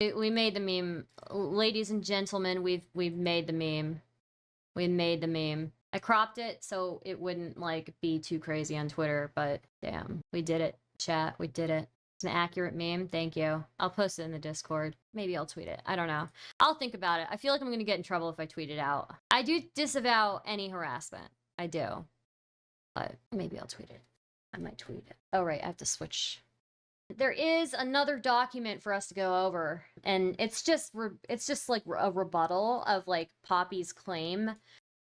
We made the meme. Ladies and gentlemen, we've made the meme. We made the meme. I cropped it so it wouldn't like be too crazy on Twitter, but damn, we did it. Chat, we did it. It's an accurate meme. Thank you. I'll post it in the Discord. Maybe I'll tweet it. I don't know. I'll think about it. I feel like I'm going to get in trouble if I tweet it out. I do disavow any harassment. I do. But maybe I'll tweet it. I might tweet it. Oh, right. I have to switch. There is another document for us to go over. And it's just like a rebuttal of like Poppy's claim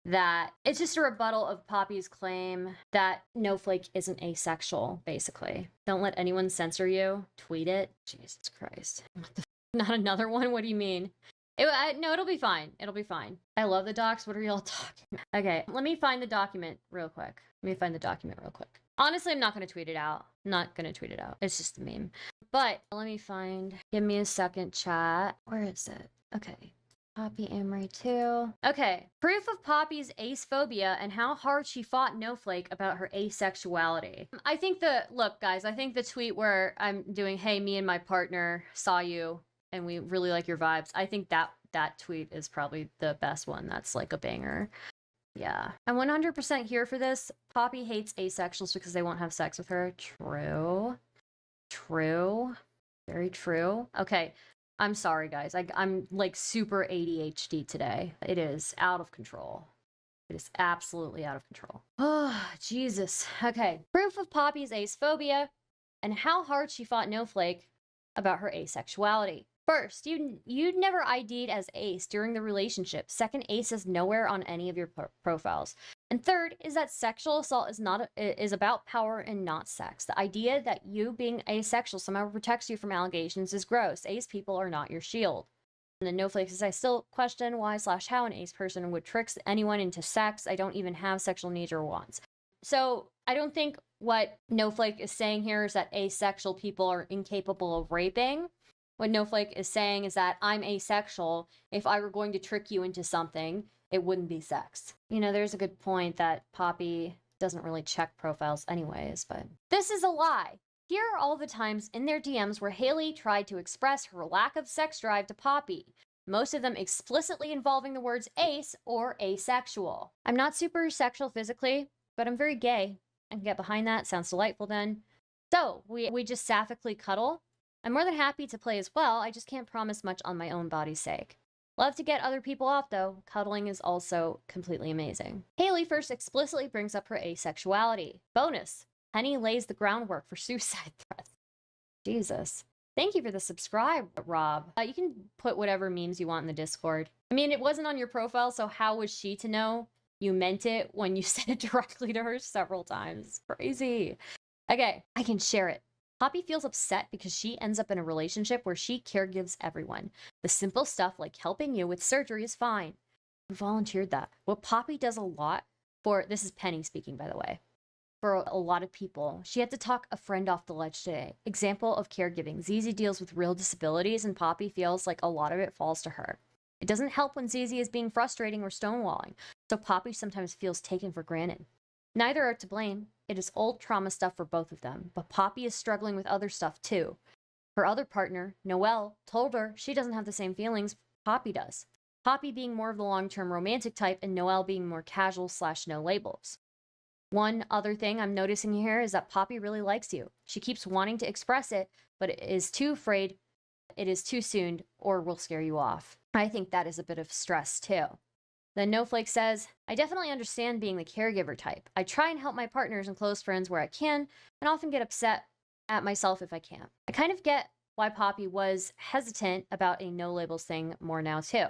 that it's just a rebuttal of Poppy's claim that Noehflake isn't asexual, basically. Don't let anyone censor you. Tweet it. Jesus Christ. What the not another one? What do you mean? No, it'll be fine. It'll be fine. I love the docs. What are y'all talking about? Okay, let me find the document real quick. Honestly, I'm not going to tweet it out. It's just a meme. But let me find. Give me a second, chat. Where is it? Okay. Poppy Amory too. Okay. Proof of Poppy's ace phobia and how hard she fought Noehflake about her asexuality. I think look, guys, I think the tweet where I'm doing, hey, me and my partner saw you and we really like your vibes. I think that tweet is probably the best one. That's like a banger. Yeah. I'm 100% here for this. Poppy hates asexuals because they won't have sex with her. True. True. Very true. Okay. I'm sorry, guys. I'm like super ADHD today. It is out of control. It is absolutely out of control. Oh, Jesus. Okay. Proof of Poppy's ace phobia and how hard she fought Noehflake about her asexuality. First, you'd never ID'd as ace during the relationship. Second, ace is nowhere on any of your profiles. And third is that sexual assault is about power and not sex. The idea that you being asexual somehow protects you from allegations is gross. Ace people are not your shield. And then Noehflake says, I still question why/how an ace person would trick anyone into sex. I don't even have sexual needs or wants. So I don't think what Noehflake is saying here is that asexual people are incapable of raping. What Noehflake is saying is that I'm asexual. If I were going to trick you into something, it wouldn't be sex. You know, there's a good point that Poppy doesn't really check profiles anyways, but this is a lie. Here are all the times in their DMs where Haley tried to express her lack of sex drive to Poppy, most of them explicitly involving the words ace or asexual. I'm not super sexual physically, but I'm very gay. I can get behind that. Sounds delightful then. So, we just sapphically cuddle. I'm more than happy to play as well, I just can't promise much on my own body's sake. Love to get other people off though, cuddling is also completely amazing. Haley first explicitly brings up her asexuality. Bonus, Penny lays the groundwork for suicide threats. Jesus. Thank you for the subscribe, Rob. You can put whatever memes you want in the Discord. I mean, it wasn't on your profile, so how was she to know you meant it when you said it directly to her several times? Crazy. Okay, I can share it. Poppy feels upset because she ends up in a relationship where she caregives everyone. The simple stuff like helping you with surgery is fine. Who volunteered that? What Poppy does a lot for, this is Penny speaking by the way, for a lot of people. She had to talk a friend off the ledge today. Example of caregiving. Zizi deals with real disabilities and Poppy feels like a lot of it falls to her. It doesn't help when Zizi is being frustrating or stonewalling, so Poppy sometimes feels taken for granted. Neither are to blame. It is old trauma stuff for both of them, but Poppy is struggling with other stuff too. Her other partner, Noelle, told her she doesn't have the same feelings Poppy does. Poppy being more of the long-term romantic type and Noelle being more casual/no labels. One other thing I'm noticing here is that Poppy really likes you. She keeps wanting to express it, but is too afraid it is too soon or will scare you off. I think that is a bit of stress too. Then Noehflake says, I definitely understand being the caregiver type. I try and help my partners and close friends where I can, and often get upset at myself if I can't. I kind of get why Poppy was hesitant about a no labels thing more now too.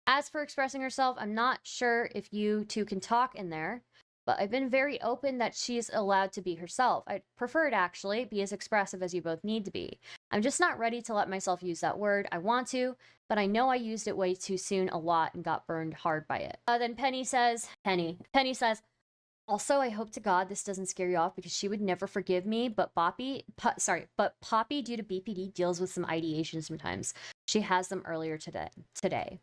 As for expressing herself, I'm not sure if you two can talk in there, but I've been very open that she's allowed to be herself. I'd prefer it actually, be as expressive as you both need to be. I'm just not ready to let myself use that word. I want to, but I know I used it way too soon a lot and got burned hard by it. Then Penny says, also, I hope to God this doesn't scare you off because she would never forgive me, but Poppy, due to BPD, deals with some ideation sometimes. She has them earlier today.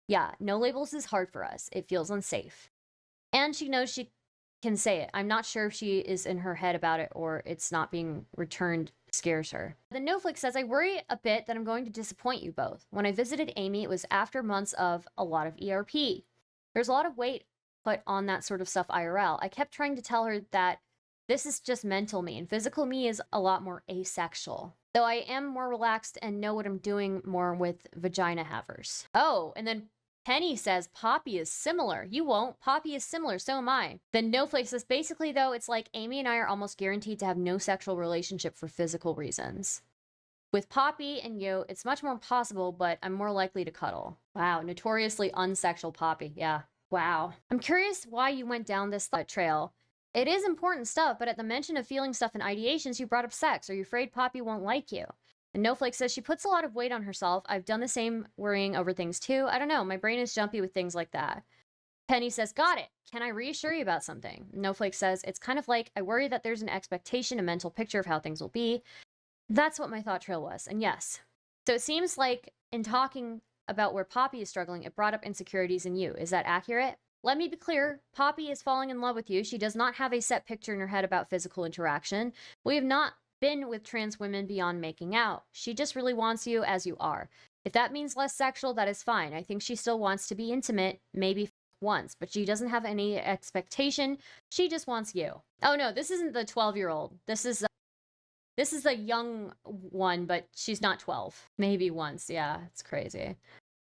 Yeah, no labels is hard for us. It feels unsafe. And she knows she can say it. I'm not sure if she is in her head about it or it's not being returned scares her. Then Noehflake says, I worry a bit that I'm going to disappoint you both. When I visited Amy, it was after months of a lot of ERP. There's a lot of weight put on that sort of stuff IRL. I kept trying to tell her that this is just mental me, and physical me is a lot more asexual. Though I am more relaxed and know what I'm doing more with vagina havers. Oh, and then Penny says, Poppy is similar. You won't. Poppy is similar, so am I. Then Noehflake says, basically though, it's like Amy and I are almost guaranteed to have no sexual relationship for physical reasons. With Poppy and you, it's much more possible, but I'm more likely to cuddle. Wow, notoriously unsexual Poppy, yeah. Wow. I'm curious why you went down this trail. It is important stuff, but at the mention of feeling stuff and ideations, you brought up sex. Are you afraid Poppy won't like you? And Noehflake says she puts a lot of weight on herself. I've done the same worrying over things too. I don't know. My brain is jumpy with things like that. Penny says, got it. Can I reassure you about something? Noehflake says, it's kind of like I worry that there's an expectation, a mental picture of how things will be. That's what my thought trail was. And yes. So it seems like in talking about where Poppy is struggling, it brought up insecurities in you. Is that accurate? Let me be clear. Poppy is falling in love with you. She does not have a set picture in her head about physical interaction. We have not been with trans women beyond making out. She just really wants you as you are. If that means less sexual, that is fine. I think she still wants to be intimate, maybe once, but she doesn't have any expectation. She just wants you. Oh no, this isn't the 12-year-old. This is a young one, but she's not 12. Maybe once. Yeah, it's crazy.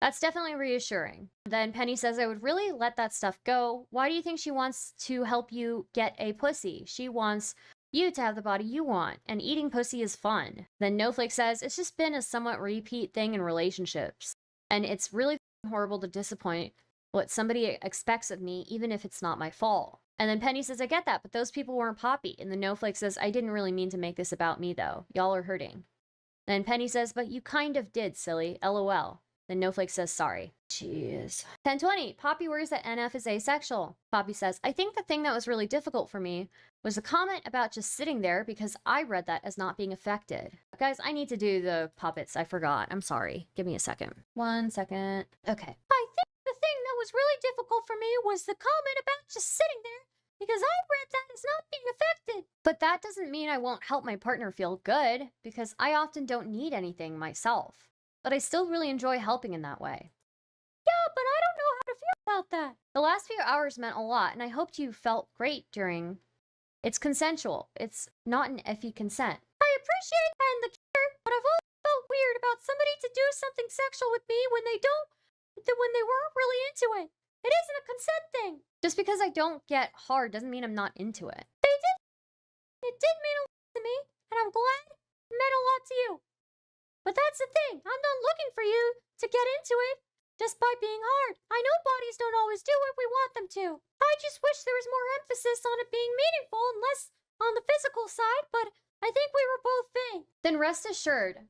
That's definitely reassuring. Then Penny says, I would really let that stuff go. Why do you think she wants to help you get a pussy? She wants you to have the body you want, and eating pussy is fun. Then Noehflake says, it's just been a somewhat repeat thing in relationships, and it's really horrible to disappoint what somebody expects of me, even if it's not my fault. And then Penny says, I get that, but those people weren't Poppy. And then Noehflake says, I didn't really mean to make this about me, though. Y'all are hurting. Then Penny says, but you kind of did, silly. LOL. Then Noehflake says, sorry. Jeez. 10:20. Poppy worries that NF is asexual. Poppy says, I think the thing that was really difficult for me was the comment about just sitting there because I read that as not being affected. Guys, I need to do the puppets. I forgot. I'm sorry. Give me a second. 1 second. Okay. I think the thing that was really difficult for me was the comment about just sitting there because I read that as not being affected. But that doesn't mean I won't help my partner feel good because I often don't need anything myself. But I still really enjoy helping in that way. Yeah, but I don't know how to feel about that. The last few hours meant a lot, and I hoped you felt great during. It's consensual. It's not an effie consent. I appreciate and the care, but I've always felt weird about somebody to do something sexual with me when they weren't really into it. It isn't a consent thing. Just because I don't get hard doesn't mean I'm not into it. It did mean a lot to me, and I'm glad it meant a lot to you. But that's the thing. I'm not looking for you to get into it just by being hard. I know bodies don't always do what we want them to. I just wish there was more emphasis on it being meaningful and less on the physical side, but I think we were both vague. Then rest assured,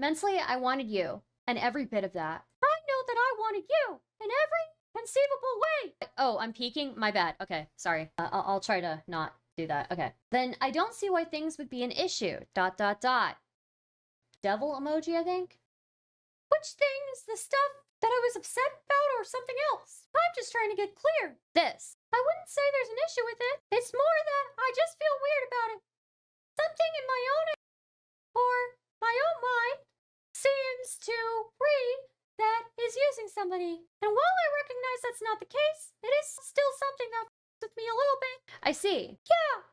mentally I wanted you, and every bit of that. I know that I wanted you in every conceivable way. Oh, I'm peeking? My bad. Okay, sorry. I'll try to not do that. Okay. Then I don't see why things would be an issue. ... Devil emoji, I think? Which thing is the stuff that I was upset about or something else? I'm just trying to get clear. This. I wouldn't say there's an issue with it. It's more that I just feel weird about it. Something in my own or my own mind seems to read that is using somebody. And while I recognize that's not the case, it is still something that with me a little bit. I see. Yeah.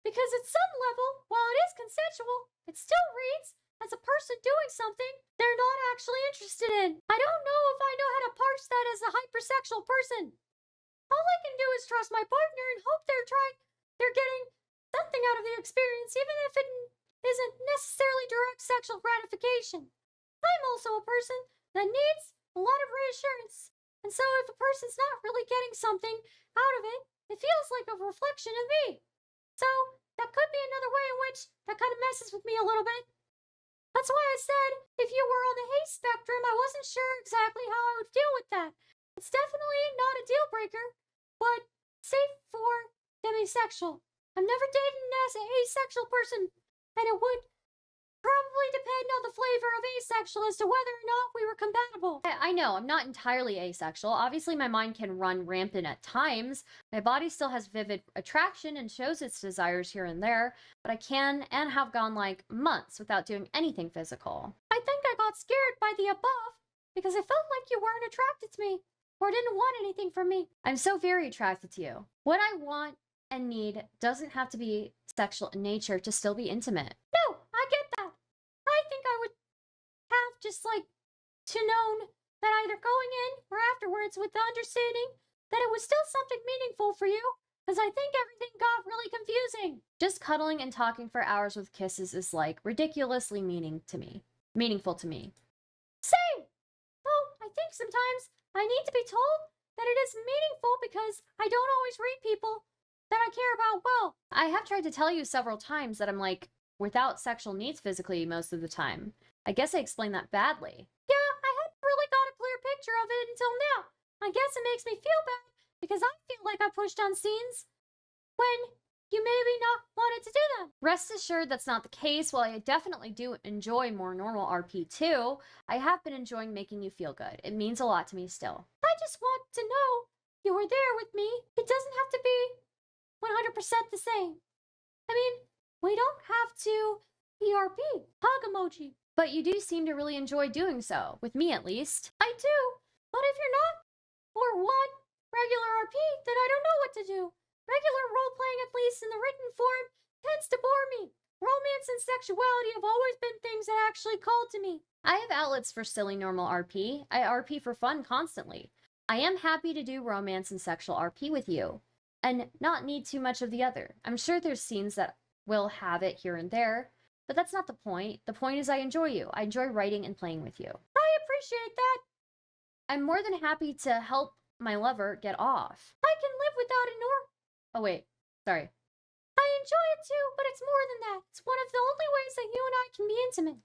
Because at some level, while it is consensual, it still reads as a person doing something they're not actually interested in. I don't know if I know how to parse that as a hypersexual person. All I can do is trust my partner and hope they're getting something out of the experience, even if it isn't necessarily direct sexual gratification. I'm also a person that needs a lot of reassurance. And so if a person's not really getting something out of it, it feels like a reflection of me. So that could be another way in which that kind of messes with me a little bit. That's why I said if you were on the hate spectrum, I wasn't sure exactly how I would deal with that. It's definitely not a deal breaker, but safe for demisexual. I've never dated an asexual person, and it would probably depend on the flavor of asexual as to whether or not we were compatible. I know, I'm not entirely asexual. Obviously, my mind can run rampant at times. My body still has vivid attraction and shows its desires here and there, but I can and have gone like months without doing anything physical. I think I got scared by the above because I felt like you weren't attracted to me or didn't want anything from me. I'm so very attracted to you. What I want and need doesn't have to be sexual in nature to still be intimate. No, I get that. I think I would have just like to known that either going in or afterwards with the understanding that it was still something meaningful for you, because I think everything got really confusing. Just cuddling and talking for hours with kisses is like ridiculously meaningful to me. Same! Well, I think sometimes I need to be told that it is meaningful because I don't always read people that I care about well. I have tried to tell you several times that I'm like without sexual needs physically most of the time. I guess I explained that badly. Yeah, I hadn't really got a clear picture of it until now. I guess it makes me feel bad because I feel like I pushed on scenes when you maybe not wanted to do them. Rest assured that's not the case. While I definitely do enjoy more normal RP too, I have been enjoying making you feel good. It means a lot to me still. I just want to know you were there with me. It doesn't have to be 100% the same. I mean, we don't have to ERP, hug emoji. But you do seem to really enjoy doing so, with me at least. I do, but if you're not, or want regular RP, then I don't know what to do. Regular role-playing, at least in the written form, tends to bore me. Romance and sexuality have always been things that actually called to me. I have outlets for silly normal RP. I RP for fun constantly. I am happy to do romance and sexual RP with you, and not need too much of the other. I'm sure there's scenes that will have it here and there, but that's not the point. The point is I enjoy you. I enjoy writing and playing with you. I appreciate that. I'm more than happy to help my lover get off. I can live without it, oh wait, sorry. I enjoy it too, but it's more than that. It's one of the only ways that you and I can be intimate.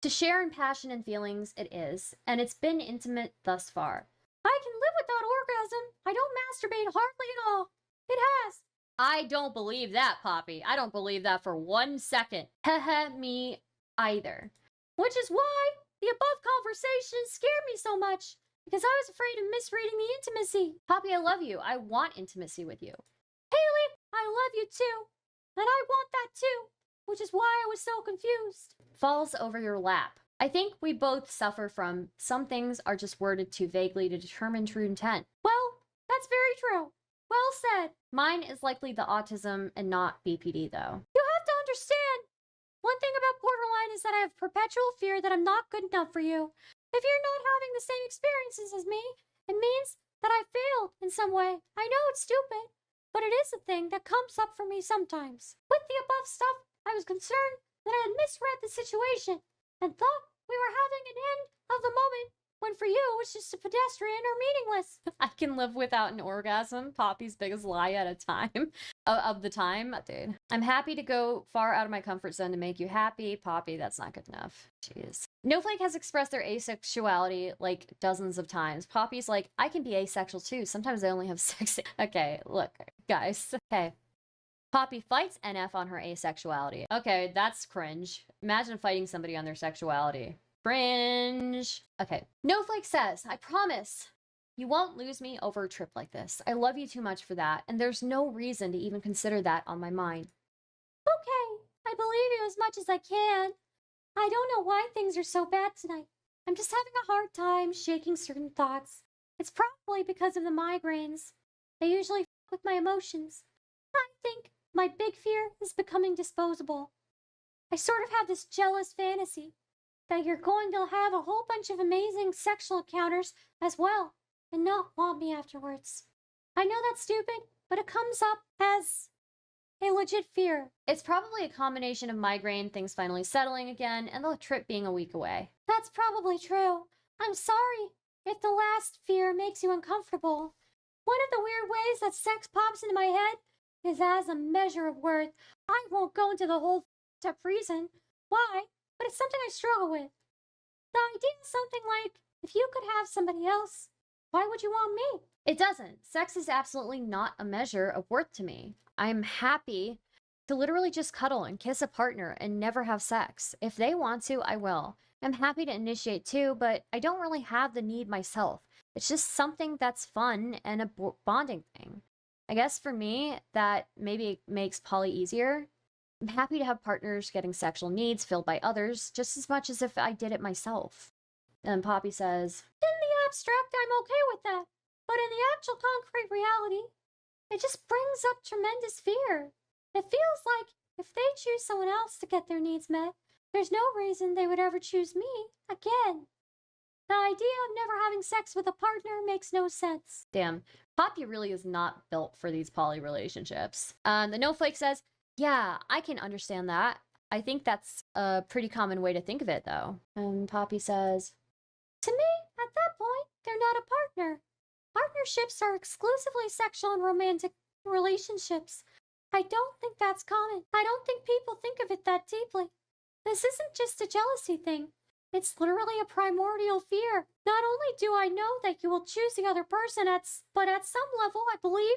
To share in passion and feelings, it is, and it's been intimate thus far. I can live without orgasm. I don't masturbate hardly at all. It has. I don't believe that, Poppy. I don't believe that for 1 second. Heh, me either. Which is why the above conversations scared me so much, because I was afraid of misreading the intimacy. Poppy, I love you. I want intimacy with you. Haley, I love you too. And I want that too, which is why I was so confused. Falls over your lap. I think we both suffer from some things are just worded too vaguely to determine true intent. Well, that's very true. Well said. Mine is likely the autism and not BPD, though. You have to understand. One thing about borderline is that I have perpetual fear that I'm not good enough for you. If you're not having the same experiences as me, it means that I failed in some way. I know it's stupid, but it is a thing that comes up for me sometimes. With the above stuff, I was concerned that I had misread the situation and thought we were having an end of the moment when for you it was just a pedestrian or meaningless. I can live without an orgasm. Poppy's biggest lie at a time. Of the time. Dude. I'm happy to go far out of my comfort zone to make you happy. Poppy, that's not good enough. Jeez. Noehflake has expressed their asexuality like dozens of times. Poppy's like, I can be asexual too. Sometimes I only have sex. Okay, look, guys. Okay. Poppy fights NF on her asexuality. Okay, that's cringe. Imagine fighting somebody on their sexuality. Cringe. Okay. Noehflake says, I promise you won't lose me over a trip like this. I love you too much for that, and there's no reason to even consider that on my mind. Okay, I believe you as much as I can. I don't know why things are so bad tonight. I'm just having a hard time shaking certain thoughts. It's probably because of the migraines. They usually f with my emotions. I think my big fear is becoming disposable. I sort of have this jealous fantasy that you're going to have a whole bunch of amazing sexual encounters as well, and not want me afterwards. I know that's stupid, but it comes up as a legit fear. It's probably a combination of migraine, things finally settling again, and the trip being a week away. That's probably true. I'm sorry if the last fear makes you uncomfortable. One of the weird ways that sex pops into my head is as a measure of worth. I won't go into the whole up reason why, but it's something I struggle with. The idea is something like, if you could have somebody else, why would you want me? It doesn't. Sex is absolutely not a measure of worth to me. I'm happy to literally just cuddle and kiss a partner and never have sex. If they want to, I will. I'm happy to initiate too, but I don't really have the need myself. It's just something that's fun and a bonding thing. I guess for me, that maybe makes poly easier. I'm happy to have partners getting sexual needs filled by others just as much as if I did it myself. And Poppy says, in the abstract, I'm okay with that. But in the actual concrete reality, it just brings up tremendous fear. It feels like if they choose someone else to get their needs met, there's no reason they would ever choose me again. The idea of never having sex with a partner makes no sense. Damn, Poppy really is not built for these poly relationships. The Noehflake says, yeah, I can understand that. I think that's a pretty common way to think of it, though. And Poppy says, to me, at that point, they're not a partner. Partnerships are exclusively sexual and romantic relationships. I don't think that's common. I don't think people think of it that deeply. This isn't just a jealousy thing. It's literally a primordial fear. Not only do I know that you will choose the other person, but at some level, I believe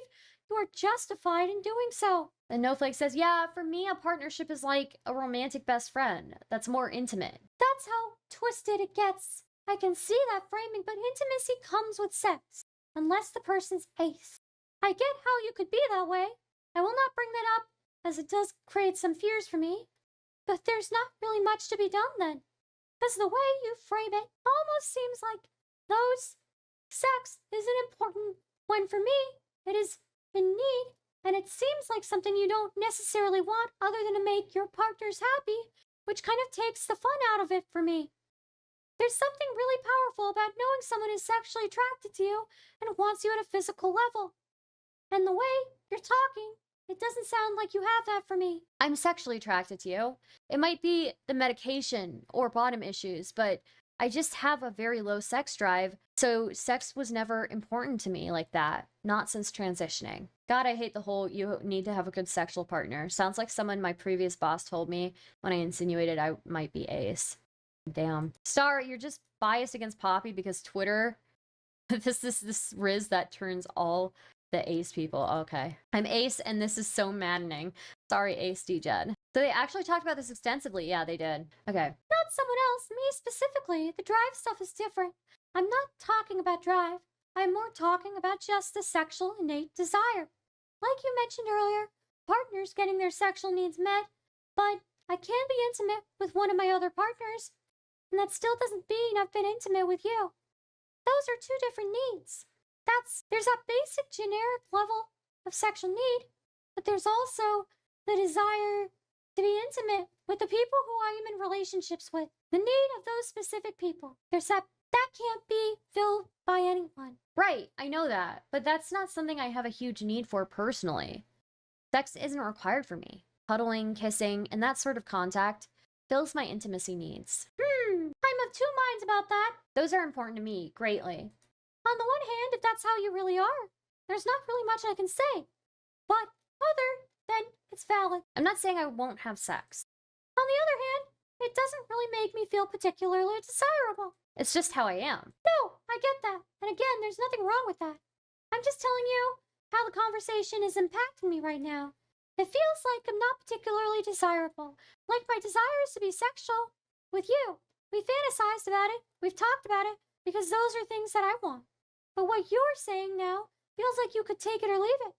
you are justified in doing so. And Noehflake says, yeah, for me, a partnership is like a romantic best friend that's more intimate. That's how twisted it gets. I can see that framing, but intimacy comes with sex. Unless the person's ace. I get how you could be that way. I will not bring that up, as it does create some fears for me. But there's not really much to be done then. Because the way you frame it almost seems like sex isn't important, when for me, it is in need, and it seems like something you don't necessarily want other than to make your partners happy, which kind of takes the fun out of it for me. There's something really powerful about knowing someone is sexually attracted to you and wants you at a physical level. And the way you're talking, it doesn't sound like you have that for me. I'm sexually attracted to you. It might be the medication or bottom issues, but I just have a very low sex drive, so sex was never important to me like that. Not since transitioning. God, I hate the whole you need to have a good sexual partner. Sounds like someone my previous boss told me when I insinuated I might be ace. Damn. Star, you're just biased against Poppy because Twitter, this Riz that turns all the ace people. Okay. I'm ace and this is so maddening. Sorry, ace D-Jed. So they actually talked about this extensively. Yeah, they did. Okay. Not someone else, me specifically. The drive stuff is different. I'm not talking about drive. I'm more talking about just the sexual innate desire. Like you mentioned earlier, partners getting their sexual needs met, but I can be intimate with one of my other partners. And that still doesn't mean I've been intimate with you. Those are two different needs. There's a basic generic level of sexual need, but there's also the desire to be intimate with the people who I am in relationships with. The need of those specific people. There's that can't be filled by anyone. Right, I know that, but that's not something I have a huge need for personally. Sex isn't required for me. Cuddling, kissing, and that sort of contact fills my intimacy needs. I'm of two minds about that. Those are important to me, greatly. On the one hand, if that's how you really are, there's not really much I can say. But other than it's valid. I'm not saying I won't have sex. On the other hand, it doesn't really make me feel particularly desirable. It's just how I am. No, I get that. And again, there's nothing wrong with that. I'm just telling you how the conversation is impacting me right now. It feels like I'm not particularly desirable. Like my desire is to be sexual with you. We fantasized about it, we've talked about it, because those are things that I want. But what you're saying now feels like you could take it or leave it.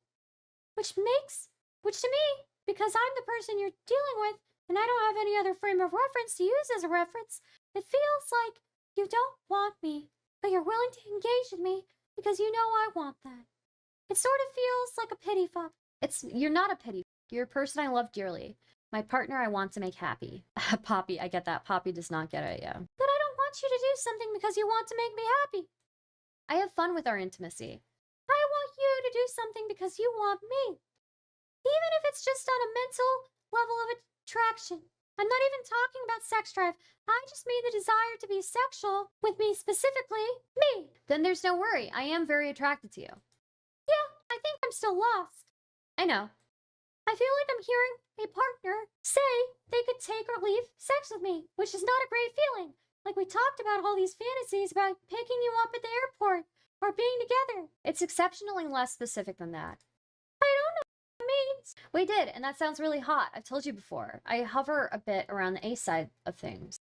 Which to me, because I'm the person you're dealing with, and I don't have any other frame of reference to use as a reference, it feels like you don't want me, but you're willing to engage with me because you know I want that. It sort of feels like a pity fuck. You're not a pity fuck. You're a person I love dearly. My partner I want to make happy. Poppy, I get that. Poppy does not get it, yeah. But I don't want you to do something because you want to make me happy. I have fun with our intimacy. I want you to do something because you want me. Even if it's just on a mental level of attraction. I'm not even talking about sex drive. I just mean the desire to be sexual with me specifically, me. Then there's no worry. I am very attracted to you. Yeah, I think I'm still lost. I know. I feel like I'm hearing a partner say they could take or leave sex with me, which is not a great feeling. Like we talked about all these fantasies about picking you up at the airport or being together. It's exceptionally less specific than that. I don't know. means. We did, and that sounds really hot. I've told you before. I hover a bit around the ace side of things.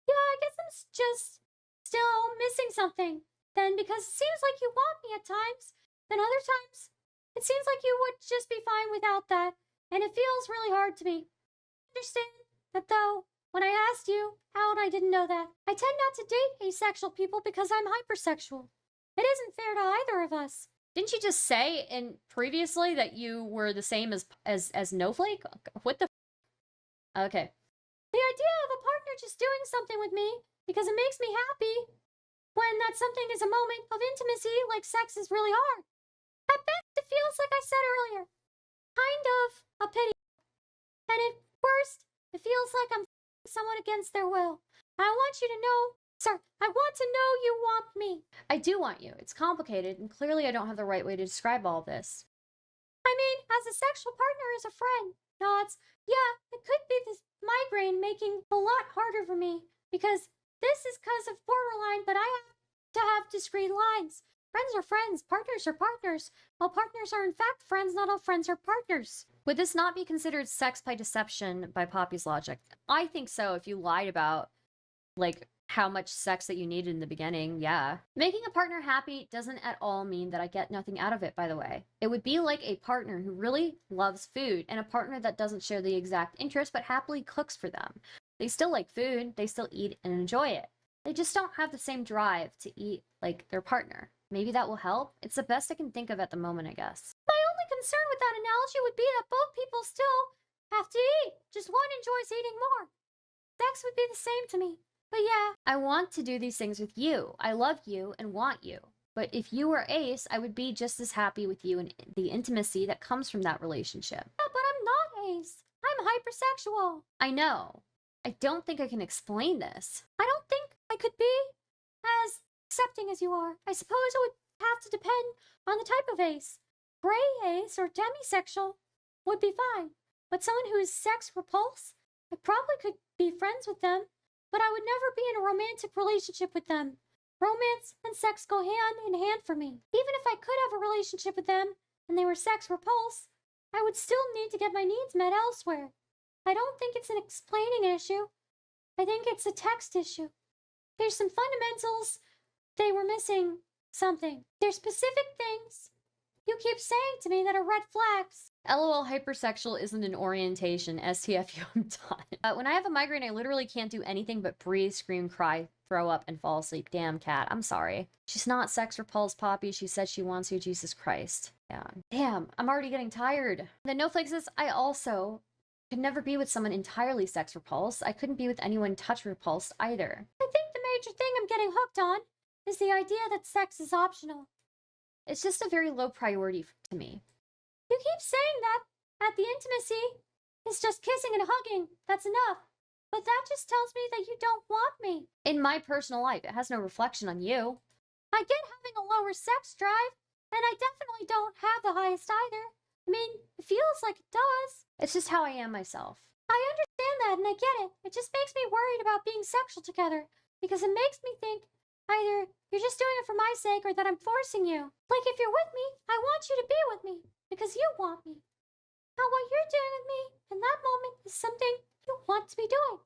Yeah, I guess I'm just still missing something. Then, because it seems like you want me at times, then other times, it seems like you would just be fine without that, and it feels really hard to me. I understand that though, when I asked you out, I didn't know that. I tend not to date asexual people because I'm hypersexual. It isn't fair to either of us. Didn't you just say in previously that you were the same as Noehflake? What the? Okay. The idea of a partner just doing something with me because it makes me happy when that something is a moment of intimacy like sex is really hard. At best, it feels like I said earlier, kind of a pity. And at worst, it feels like I'm someone against their will. I want you to know, sir, I want to know you want me. I do want you. It's complicated, and clearly I don't have the right way to describe all this. I mean, as a sexual partner, as a friend. Nods. Yeah, it could be this migraine making a lot harder for me, because this is because of borderline, but I have to have discrete lines. Friends are friends, partners are partners. All partners are in fact friends, not all friends are partners. Would this not be considered sex by deception by Poppy's logic? I think so, if you lied about, like, how much sex that you needed in the beginning, yeah. Making a partner happy doesn't at all mean that I get nothing out of it, by the way. It would be like a partner who really loves food and a partner that doesn't share the exact interest but happily cooks for them. They still like food, they still eat and enjoy it. They just don't have the same drive to eat like their partner. Maybe that will help? It's the best I can think of at the moment, I guess. My only concern with that analogy would be that both people still have to eat. Just one enjoys eating more. Sex would be the same to me. But yeah, I want to do these things with you. I love you and want you. But if you were ace, I would be just as happy with you and the intimacy that comes from that relationship. Yeah, but I'm not ace. I'm hypersexual. I know. I don't think I can explain this. I don't think I could be as accepting as you are. I suppose it would have to depend on the type of ace. Gray ace or demisexual would be fine. But someone who is sex repulsed, I probably could be friends with them. But I would never be in a romantic relationship with them. Romance and sex go hand in hand for me. Even if I could have a relationship with them and they were sex repulsed, I would still need to get my needs met elsewhere. I don't think it's an explaining issue. I think it's a text issue. There's some fundamentals. They were missing something. There's specific things you keep saying to me that are red flags. LOL, hypersexual isn't an orientation. STFU, I'm done. When I have a migraine, I literally can't do anything but breathe, scream, cry, throw up, and fall asleep. Damn, cat. I'm sorry. She's not sex repulsed, Poppy. She said she wants you, Jesus Christ. Yeah. Damn, I'm already getting tired. The Noehflake says, I also could never be with someone entirely sex repulsed. I couldn't be with anyone touch repulsed either. I think the major thing I'm getting hooked on is the idea that sex is optional. It's just a very low priority to me. You keep saying that at the intimacy is just kissing and hugging. That's enough. But that just tells me that you don't want me. In my personal life, it has no reflection on you. I get having a lower sex drive, and I definitely don't have the highest either. I mean, it feels like it does. It's just how I am myself. I understand that, and I get it. It just makes me worried about being sexual together, because it makes me think either you're just doing it for my sake or that I'm forcing you. Like, if you're with me, I want you to be with me, because you want me. Now, what you're doing with me in that moment is something you want to be doing.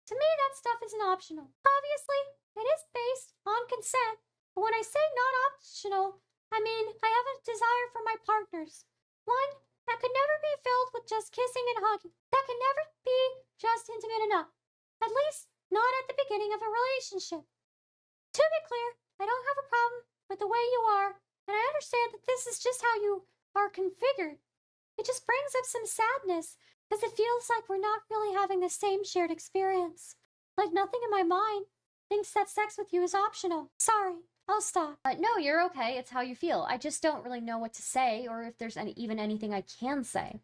To me, that stuff isn't optional. Obviously, it is based on consent, but when I say not optional, I mean I have a desire for my partners. One that could never be filled with just kissing and hugging. That can never be just intimate enough. At least, not at the beginning of a relationship. To be clear, I don't have a problem with the way you are, and I understand that this is just how you are configured. It just brings up some sadness, because it feels like we're not really having the same shared experience. Like nothing in my mind thinks that sex with you is optional. Sorry, I'll stop. No, you're okay. It's how you feel. I just don't really know what to say, or if there's even anything I can say.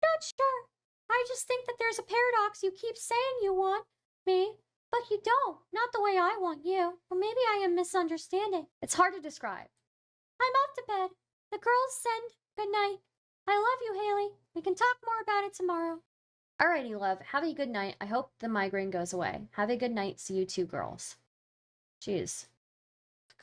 Not sure. I just think that there's a paradox. You keep saying you want me, but you don't. Not the way I want you. Or maybe I am misunderstanding. It's hard to describe. I'm off to bed. The girls send good night. I love you, Haley. We can talk more about it tomorrow. Alrighty, love. Have a good night. I hope the migraine goes away. Have a good night. See you too, girls. Jeez.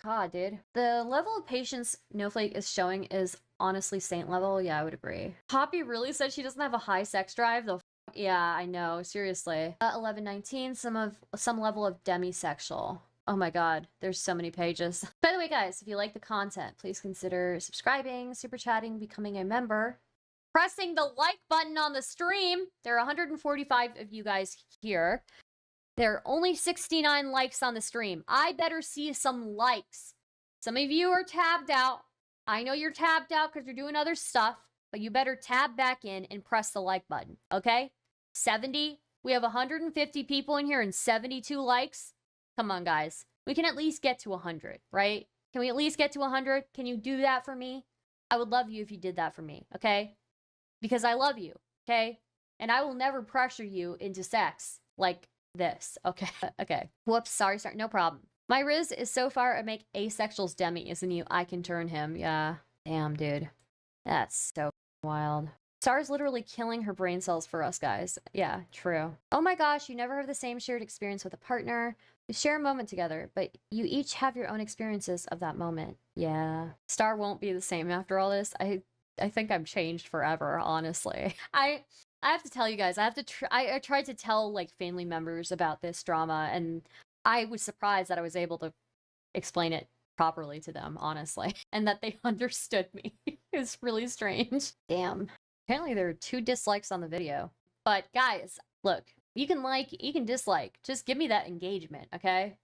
God, dude. The level of patience Noehflake is showing is honestly saint level. Yeah, I would agree. Poppy really said she doesn't have a high sex drive. The yeah, I know. Seriously. 1119, some level of demisexual. Oh my god, there's so many pages. By the way, guys, if you like the content, please consider subscribing, super chatting, becoming a member, pressing the like button on the stream. There are 145 of you guys here. There are only 69 likes on the stream. I better see some likes. Some of you are tabbed out. I know you're tabbed out because you're doing other stuff, but you better tab back in and press the like button, okay? 70. We have 150 people in here and 72 likes. Come on, guys. We can at least get to 100, right? Can we at least get to 100? Can you do that for me? I would love you if you did that for me, okay? Because I love you, okay? And I will never pressure you into sex like this, okay? Okay. Whoops, sorry, no problem. My Riz is so far a make asexuals demi, isn't you? I can turn him, yeah. Damn, dude. That's so wild. Star's literally killing her brain cells for us, guys. Yeah, true. Oh my gosh, you never have the same shared experience with a partner. You share a moment together, but you each have your own experiences of that moment. Yeah. Star won't be the same after all this. I think I'm changed forever, honestly. I have to tell you guys, I tried to tell like family members about this drama, and I was surprised that I was able to explain it properly to them, honestly, and that they understood me. It was really strange. Damn. Apparently there are 2 dislikes on the video. But guys, look, you can like, you can dislike. Just give me that engagement, okay?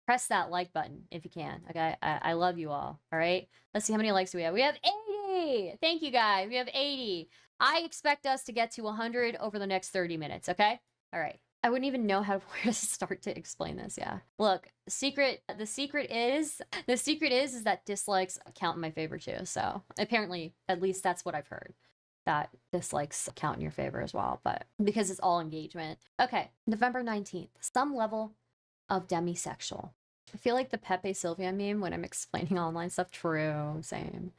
Press that like button if you can, okay? I love you all right? Let's see, how many likes do we have? We have 80! Thank you, guys. We have 80. I expect us to get to 100 over the next 30 minutes, okay? All right. I wouldn't even know where to start to explain this, yeah. Look, the secret is that dislikes count in my favor too, so apparently, at least that's what I've heard. That dislikes count in your favor as well, but because it's all engagement. Okay, November 19th, some level of demisexual. I feel like the Pepe Sylvia meme when I'm explaining online stuff. True, same.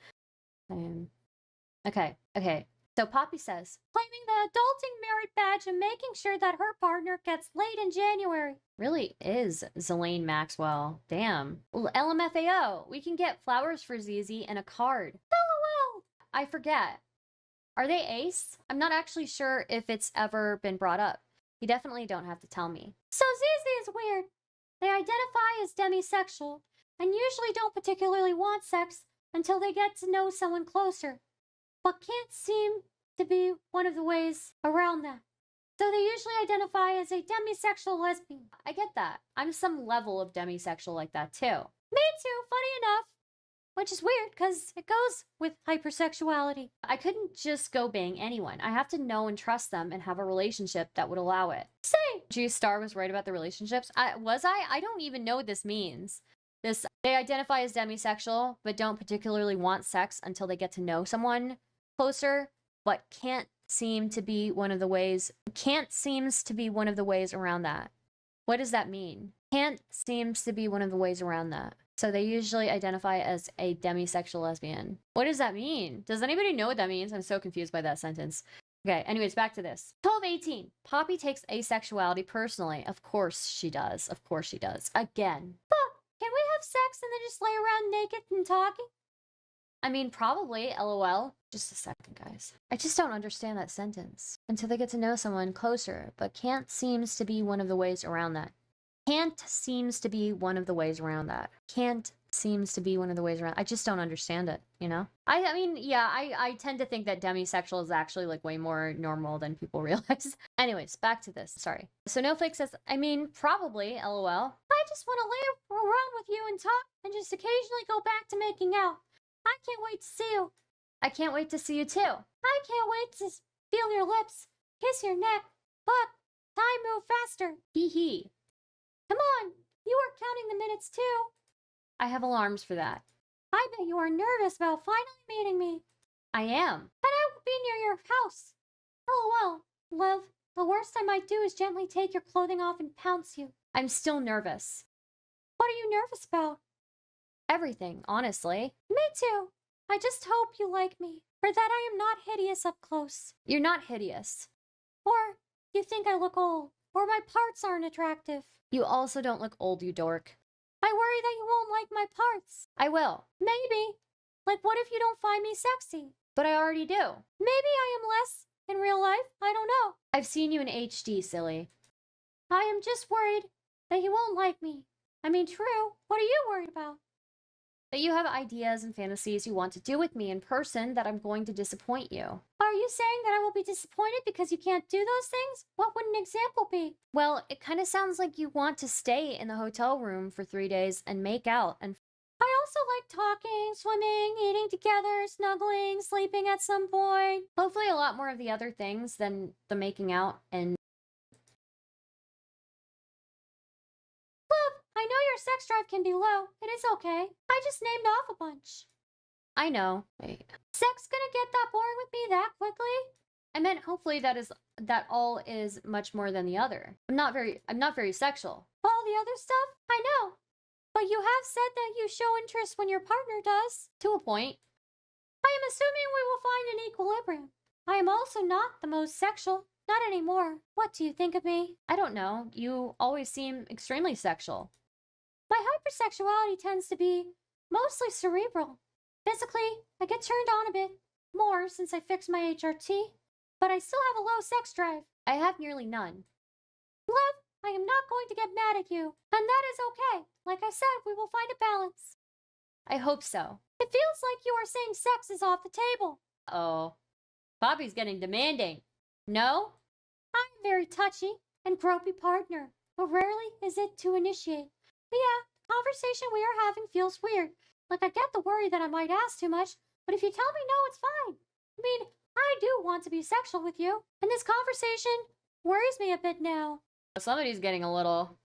Okay. So Poppy says, claiming the adulting merit badge and making sure that her partner gets laid in January. Really is Zelaine Maxwell. Damn. LMFAO, we can get flowers for ZZ and a card. LOL. I forget. Are they ace? I'm not actually sure if it's ever been brought up. You definitely don't have to tell me. So ZZ is weird. They identify as demisexual and usually don't particularly want sex until they get to know someone closer, but can't seem to be one of the ways around that. So they usually identify as a demisexual lesbian. I get that. I'm some level of demisexual like that too. Me too, funny enough. Which is weird, because it goes with hypersexuality. I couldn't just go bang anyone. I have to know and trust them and have a relationship that would allow it. Say, G Star was right about the relationships. Was I? I don't even know what this means. They identify as demisexual, but don't particularly want sex until they get to know someone closer, but can't seems to be one of the ways around that. What does that mean? Can't seems to be one of the ways around that. So they usually identify as a demisexual lesbian. What does that mean? Does anybody know what that means? I'm so confused by that sentence. Okay, anyways, back to this. 1218. Poppy takes asexuality personally. Of course she does. Of course she does. Again. But can we have sex and then just lay around naked and talking? I mean, probably, LOL. Just a second, guys. I just don't understand that sentence. Until they get to know someone closer, but can't seems to be one of the ways around that. Can't seems to be one of the ways around that. Can't seems to be one of the ways around. I just don't understand it, you know? I mean, yeah, I tend to think that demisexual is actually like way more normal than people realize. Anyways, back to this. Sorry. So Noehflake says, I mean, probably, LOL. I just want to lay around with you and talk and just occasionally go back to making out. I can't wait to see you. I can't wait to see you too. I can't wait to feel your lips, kiss your neck, but time move faster. Hee hee. Come on, you are counting the minutes too. I have alarms for that. I bet you are nervous about finally meeting me. I am. And I will be near your house. LOL, love. The worst I might do is gently take your clothing off and pounce you. I'm still nervous. What are you nervous about? Everything, honestly. Me too. I just hope you like me, for that I am not hideous up close. You're not hideous. Or you think I look old, or my parts aren't attractive. You also don't look old, you dork. I worry that you won't like my parts. I will. Maybe. Like, what if you don't find me sexy? But I already do. Maybe I am less in real life. I don't know. I've seen you in HD, silly. I am just worried that you won't like me. I mean, true. What are you worried about? That you have ideas and fantasies you want to do with me in person that I'm going to disappoint you. Are you saying that I will be disappointed because you can't do those things? What would an example be? Well, it kind of sounds like you want to stay in the hotel room for 3 days and make out and I also like talking, swimming, eating together, snuggling, sleeping at some point. Hopefully a lot more of the other things than the making out and I know your sex drive can be low. It is okay. I just named off a bunch. I know. Wait. Sex gonna get that boring with me that quickly? I meant hopefully that all is much more than the other. I'm not very sexual. All the other stuff? I know. But you have said that you show interest when your partner does. To a point. I am assuming we will find an equilibrium. I am also not the most sexual. Not anymore. What do you think of me? I don't know. You always seem extremely sexual. My hypersexuality tends to be mostly cerebral. Physically, I get turned on a bit more since I fixed my HRT, but I still have a low sex drive. I have nearly none. Love, I am not going to get mad at you, and that is okay. Like I said, we will find a balance. I hope so. It feels like you are saying sex is off the table. Oh, Poppy's getting demanding. No? I'm a very touchy and gropey partner, but rarely is it to initiate. But yeah, the conversation we are having feels weird. Like I get the worry that I might ask too much, but if you tell me no, it's fine. I mean, I do want to be sexual with you, and this conversation worries me a bit now. Somebody's getting a little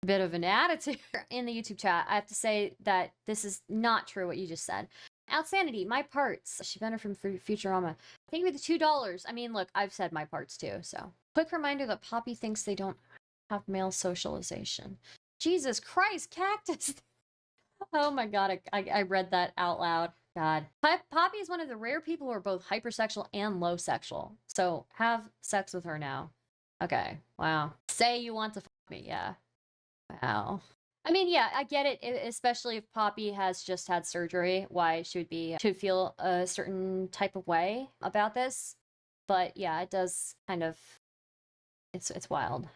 bit of an attitude in the YouTube chat. I have to say that this is not true what you just said. Outsanity, my parts. She better from Futurama. Thank you for the $2. I mean, look, I've said my parts too, so. Quick reminder that Poppy thinks they don't have male socialization. Jesus Christ, cactus. Oh my god, I read that out loud. God. Poppy is one of the rare people who are both hypersexual and low sexual. So have sex with her now. Okay, wow. Say you want to fuck me, yeah. Wow. I mean, yeah, I get it, especially if Poppy has just had surgery, why she would feel a certain type of way about this. But yeah, it does kind of, it's wild.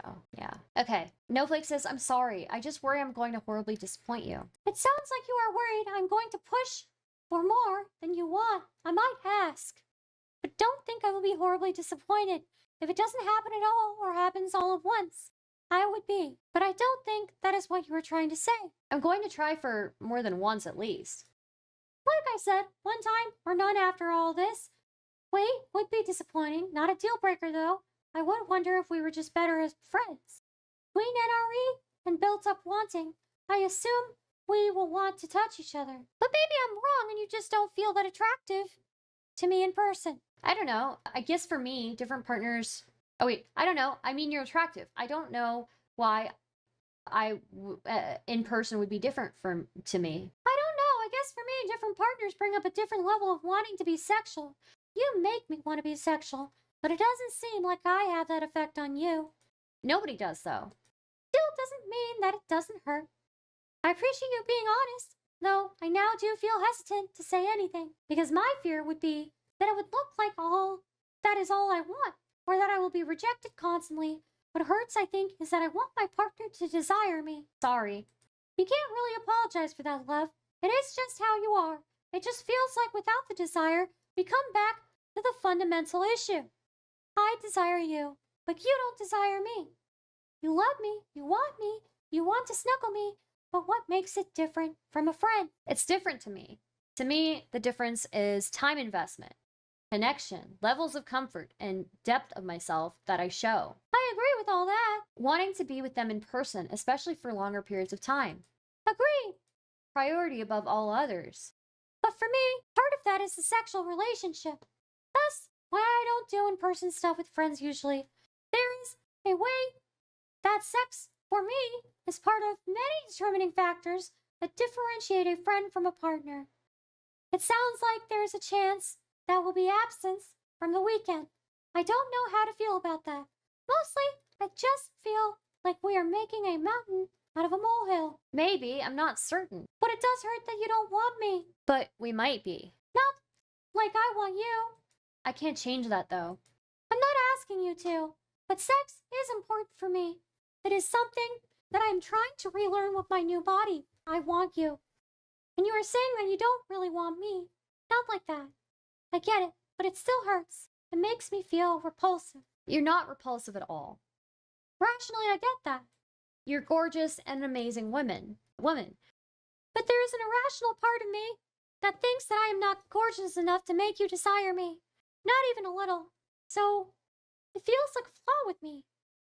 So, yeah. Okay. Noehflake says, I'm sorry. I just worry I'm going to horribly disappoint you. It sounds like you are worried I'm going to push for more than you want. I might ask. But don't think I will be horribly disappointed. If it doesn't happen at all or happens all at once, I would be. But I don't think that is what you were trying to say. I'm going to try for more than once at least. Like I said, one time or none after all this. Wait, would be disappointing. Not a deal breaker though. I would wonder if we were just better as friends. Between NRE and built up wanting, I assume we will want to touch each other. But maybe I'm wrong and you just don't feel that attractive to me in person. I don't know. I guess for me, different partners... Oh wait, I don't know. I mean, you're attractive. I don't know why in person would be different to me. I don't know. I guess for me, different partners bring up a different level of wanting to be sexual. You make me want to be sexual. But it doesn't seem like I have that effect on you. Nobody does, though. Still doesn't mean that it doesn't hurt. I appreciate you being honest, though I now do feel hesitant to say anything, because my fear would be that it would look like that is all I want, or that I will be rejected constantly. What hurts, I think, is that I want my partner to desire me. Sorry. You can't really apologize for that, love. It is just how you are. It just feels like without the desire, we come back to the fundamental issue. I desire you, but you don't desire me. You love me, you want to snuggle me, but what makes it different from a friend? It's different to me. To me, the difference is time investment, connection, levels of comfort, and depth of myself that I show. I agree with all that. Wanting to be with them in person, especially for longer periods of time. Agreed. Priority above all others. But for me, part of that is the sexual relationship. Thus, why I don't do in-person stuff with friends usually. There is a way that sex, for me, is part of many determining factors that differentiate a friend from a partner. It sounds like there is a chance that will be absence from the weekend. I don't know how to feel about that. Mostly, I just feel like we are making a mountain out of a molehill. Maybe, I'm not certain. But it does hurt that you don't want me. But we might be. Not like I want you. I can't change that though. I'm not asking you to, but sex is important for me. It is something that I'm trying to relearn with my new body. I want you. And you are saying that you don't really want me. Not like that. I get it, but it still hurts. It makes me feel repulsive. You're not repulsive at all. Rationally, I get that. You're gorgeous and an amazing woman. But there is an irrational part of me that thinks that I am not gorgeous enough to make you desire me. Not even a little. So, it feels like a flaw with me.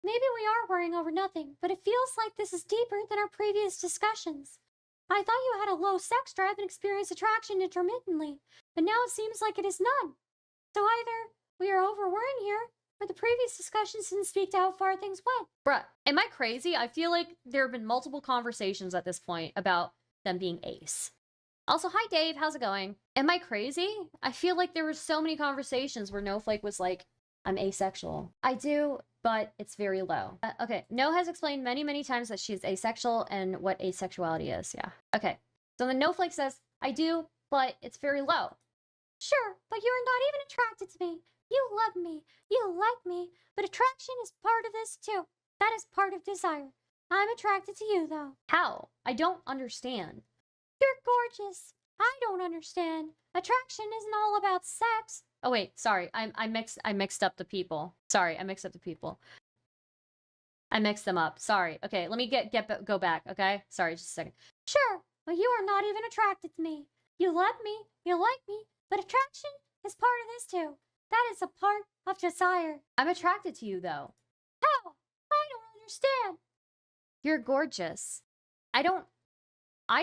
Maybe we are worrying over nothing, but it feels like this is deeper than our previous discussions. I thought you had a low sex drive and experienced attraction intermittently, but now it seems like it is none. So either we are over-worrying here, or the previous discussions didn't speak to how far things went. Bruh, am I crazy? I feel like there have been multiple conversations at this point about them being ace. Also, hi Dave, how's it going? Am I crazy? I feel like there were so many conversations where Noehflake was like, I'm asexual. I do, but it's very low. Okay, No has explained many times that she is asexual and what asexuality is, yeah. Okay, so then Noehflake says, I do, but it's very low. Sure, but you're not even attracted to me. You love me, you like me, but attraction is part of this too. That is part of desire. I'm attracted to you though. How? I don't understand. You're gorgeous. I don't understand. Attraction isn't all about sex. Oh wait, sorry. I mixed up the people. Sorry, I mixed up the people. I mixed them up. Sorry. Okay, let me go back, okay? Sorry, just a second. Sure, but you are not even attracted to me. You love me, you like me, but attraction is part of this too. That is a part of desire. I'm attracted to you though. How? I don't understand. You're gorgeous. I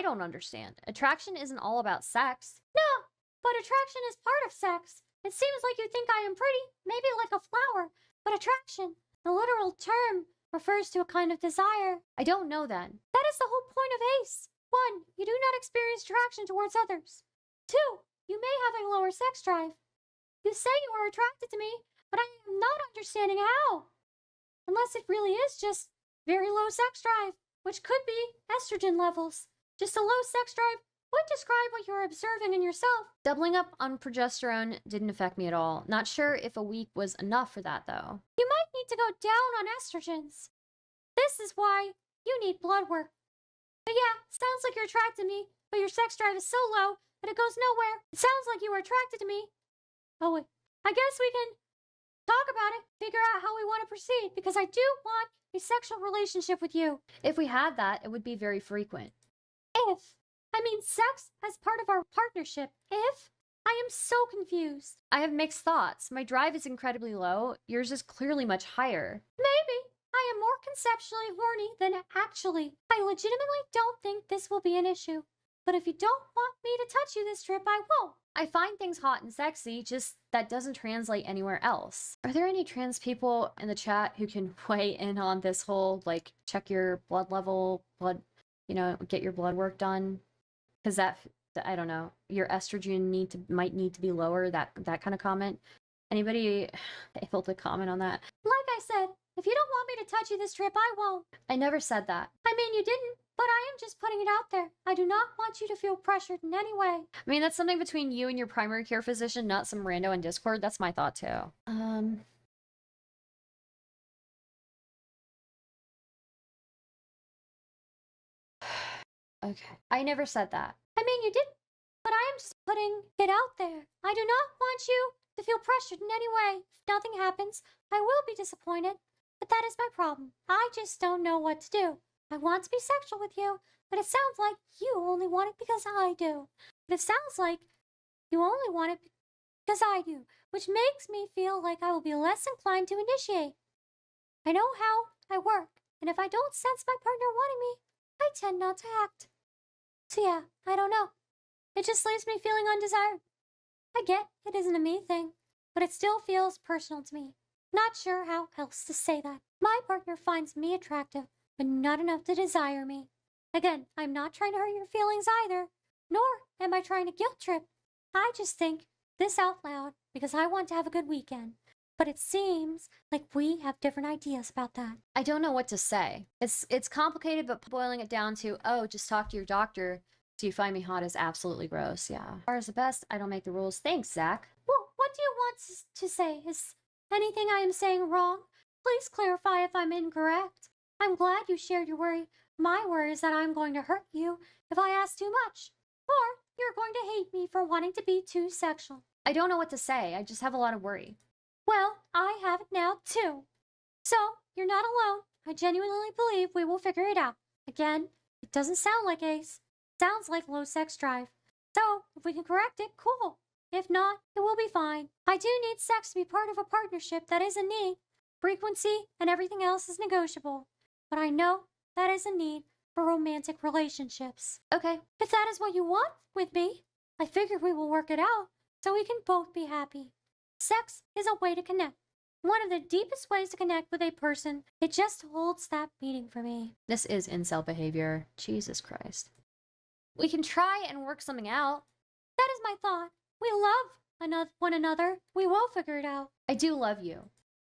don't understand. Attraction isn't all about sex. No, but attraction is part of sex. It seems like you think I am pretty, maybe like a flower, but attraction, the literal term, refers to a kind of desire. I don't know then. That is the whole point of ace. 1, you do not experience attraction towards others. 2, you may have a lower sex drive. You say you are attracted to me, but I am not understanding how. Unless it really is just very low sex drive, which could be estrogen levels. Just a low sex drive would describe what you're observing in yourself. Doubling up on progesterone didn't affect me at all. Not sure if a week was enough for that, though. You might need to go down on estrogens. This is why you need blood work. But yeah, sounds like you're attracted to me, but your sex drive is so low that it goes nowhere. It sounds like you are attracted to me. Oh wait, I guess we can talk about it, figure out how we want to proceed, because I do want a sexual relationship with you. If we had that, it would be very frequent. I mean sex as part of our partnership. I am so confused. I have mixed thoughts. My drive is incredibly low. Yours is clearly much higher. Maybe. I am more conceptually horny than actually. I legitimately don't think this will be an issue. But if you don't want me to touch you this trip, I won't. I find things hot and sexy, just that doesn't translate anywhere else. Are there any trans people in the chat who can weigh in on this whole, like, check your blood level, get your blood work done? Because that, I don't know, your estrogen might need to be lower, that kind of comment. Anybody able to comment on that? Like I said, if you don't want me to touch you this trip, I won't. I never said that. I mean, you didn't, but I am just putting it out there. I do not want you to feel pressured in any way. I mean, that's something between you and your primary care physician, not some rando in Discord. That's my thought too. Okay. I never said that. I mean, you didn't, but I am just putting it out there. I do not want you to feel pressured in any way. If nothing happens, I will be disappointed, but that is my problem. I just don't know what to do. I want to be sexual with you, but it sounds like you only want it because I do. But it sounds like you only want it because I do, which makes me feel like I will be less inclined to initiate. I know how I work, and if I don't sense my partner wanting me, I tend not to act. So yeah, I don't know. It just leaves me feeling undesired. I get it isn't a me thing, but it still feels personal to me. Not sure how else to say that. My partner finds me attractive, but not enough to desire me. Again, I'm not trying to hurt your feelings either, nor am I trying to guilt trip. I just think this out loud because I want to have a good weekend. But it seems like we have different ideas about that. I don't know what to say. It's complicated, but boiling it down to, oh, just talk to your doctor. Do you find me hot is absolutely gross. Yeah. Bar is the best. I don't make the rules. Thanks, Zach. Well, what do you want to say? Is anything I am saying wrong? Please clarify if I'm incorrect. I'm glad you shared your worry. My worry is that I'm going to hurt you if I ask too much. Or you're going to hate me for wanting to be too sexual. I don't know what to say. I just have a lot of worry. Well, I have it now too. So, you're not alone. I genuinely believe we will figure it out. Again, it doesn't sound like Ace. Sounds like low sex drive. So, if we can correct it, cool. If not, it will be fine. I do need sex to be part of a partnership that is a need. Frequency and everything else is negotiable. But I know that is a need for romantic relationships. Okay. If that is what you want with me, I figure we will work it out so we can both be happy. Sex is a way to connect. One of the deepest ways to connect with a person. It just holds that meaning for me. This is incel behavior. Jesus Christ. We can try and work something out. That is my thought. We love one another. We will figure it out. I do love you.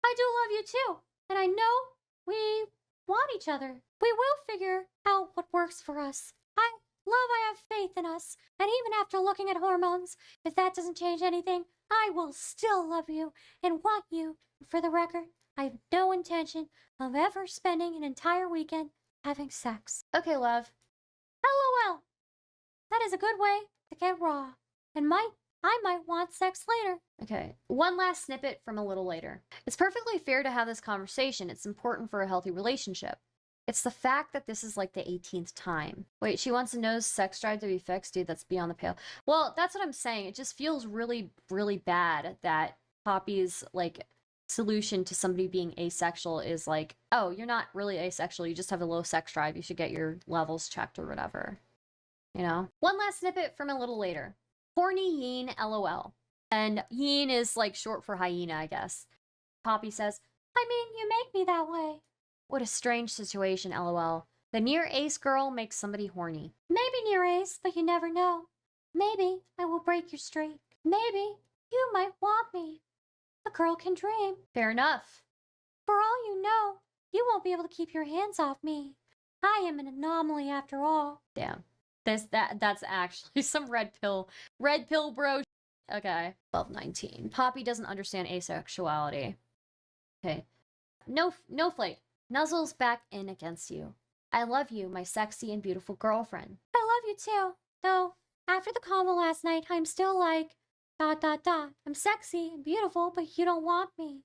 I do love you too. And I know we want each other. We will figure out what works for us. I have faith in us. And even after looking at hormones, if that doesn't change anything, I will still love you and want you. For the record, I have no intention of ever spending an entire weekend having sex. Okay, love. LOL. That is a good way to get raw. And I might want sex later. Okay, one last snippet from a little later. It's perfectly fair to have this conversation. It's important for a healthy relationship. It's the fact that this is like the 18th time. Wait, she wants to know sex drive to be fixed? Dude, that's beyond the pale. Well, that's what I'm saying. It just feels really, really bad that Poppy's like solution to somebody being asexual is like, oh, you're not really asexual. You just have a low sex drive. You should get your levels checked or whatever. You know? One last snippet from a little later. Horny Yeen, LOL. And Yeen is like short for hyena, I guess. Poppy says, I mean, you make me that way. What a strange situation, LOL. The near ace girl makes somebody horny. Maybe near ace, but you never know. Maybe I will break your streak. Maybe you might want me. A girl can dream. Fair enough. For all you know, you won't be able to keep your hands off me. I am an anomaly after all. Damn. That's actually some red pill bro. Okay. 12:19. Poppy doesn't understand asexuality. Okay. Noehflake. Nuzzles back in against you. I love you, my sexy and beautiful girlfriend. I love you too. Though, after the combo last night, I'm still like, ... I'm sexy and beautiful, but you don't want me.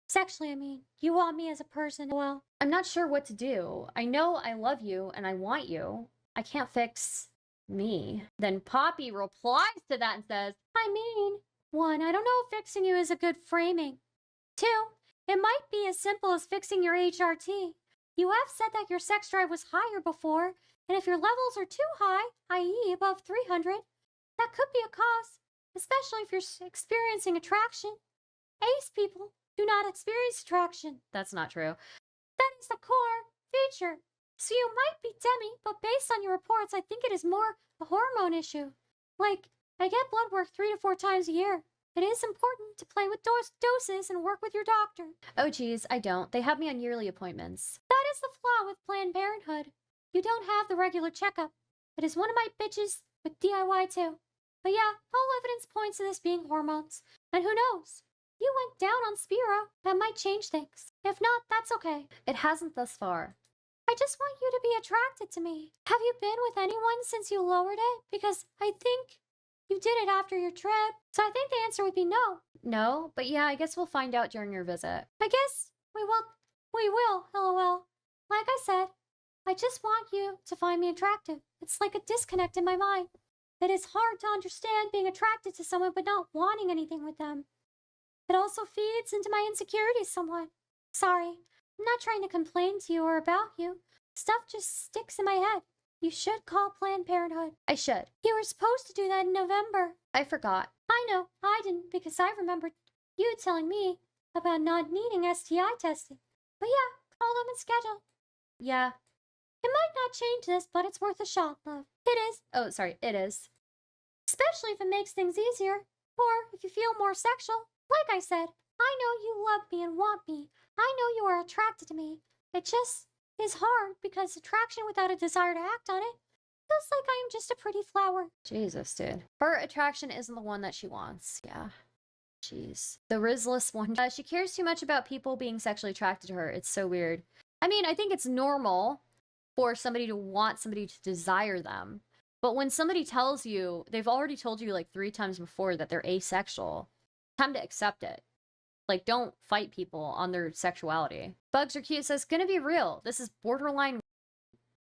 Sexually, I mean. You want me as a person. Well, I'm not sure what to do. I know I love you and I want you. I can't fix me. Then Poppy replies to that and says, I mean, 1, I don't know if fixing you is a good framing. 2, it might be as simple as fixing your HRT. You have said that your sex drive was higher before, and if your levels are too high, i.e. above 300, that could be a cause, especially if you're experiencing attraction. Ace people do not experience attraction. That's not true. That is the core feature. So you might be demi, but based on your reports, I think it is more a hormone issue. Like, I get blood work 3 to 4 times a year. It is important to play with doses and work with your doctor. Oh geez, I don't. They have me on yearly appointments. That is the flaw with Planned Parenthood. You don't have the regular checkup. It is one of my bitches with DIY too. But yeah, all evidence points to this being hormones. And who knows? You went down on Spiro. That might change things. If not, that's okay. It hasn't thus far. I just want you to be attracted to me. Have you been with anyone since you lowered it? Because I think you did it after your trip. So I think the answer would be no. No, but yeah, I guess we'll find out during your visit. I guess we will, LOL. Like I said, I just want you to find me attractive. It's like a disconnect in my mind. It is hard to understand being attracted to someone but not wanting anything with them. It also feeds into my insecurities somewhat. Sorry, I'm not trying to complain to you or about you. Stuff just sticks in my head. You should call Planned Parenthood. I should. You were supposed to do that in November. I forgot. I know, I didn't because I remembered you telling me about not needing STI testing. But yeah, call them and schedule. Yeah. It might not change this, but it's worth a shot, love. It is. Oh, sorry, it is. Especially if it makes things easier. Or if you feel more sexual. Like I said, I know you love me and want me. I know you are attracted to me. It just is hard because attraction without a desire to act on it feels like I am just a pretty flower. Jesus, dude. Her attraction isn't the one that she wants. Yeah. Jeez. The Rizless one. She cares too much about people being sexually attracted to her. It's so weird. I mean, I think it's normal for somebody to want somebody to desire them. But when somebody tells you, they've already told you like 3 times before that they're asexual, time to accept it. Like, don't fight people on their sexuality. Bugs Are Cute says, gonna be real. This is borderline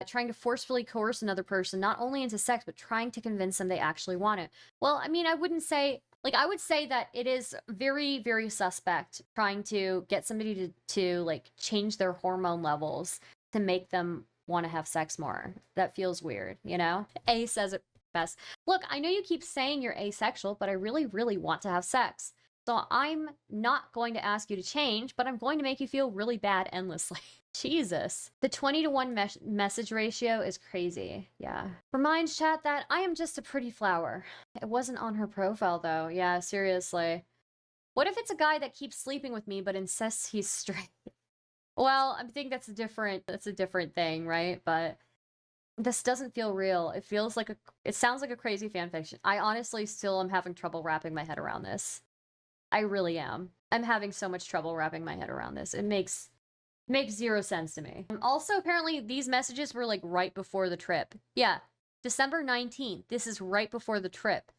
trying to forcefully coerce another person, not only into sex, but trying to convince them they actually want it. Well, I mean, I wouldn't say, like, I would say that it is very, very suspect trying to get somebody to like, change their hormone levels to make them want to have sex more. That feels weird, you know? A says it best. Look, I know you keep saying you're asexual, but I really, really want to have sex. So I'm not going to ask you to change, but I'm going to make you feel really bad endlessly. Jesus. The 20-to-1 message ratio is crazy. Yeah. Reminds chat that I am just a pretty flower. It wasn't on her profile though. Yeah, seriously. What if it's a guy that keeps sleeping with me but insists he's straight? Well, I think that's a different thing, right? But this doesn't feel real. It feels like it sounds like a crazy fanfiction. I honestly still am having trouble wrapping my head around this. I really am. I'm having so much trouble wrapping my head around this. It makes 0 sense to me. Also, apparently, these messages were like right before the trip. Yeah, December 19th. This is right before the trip.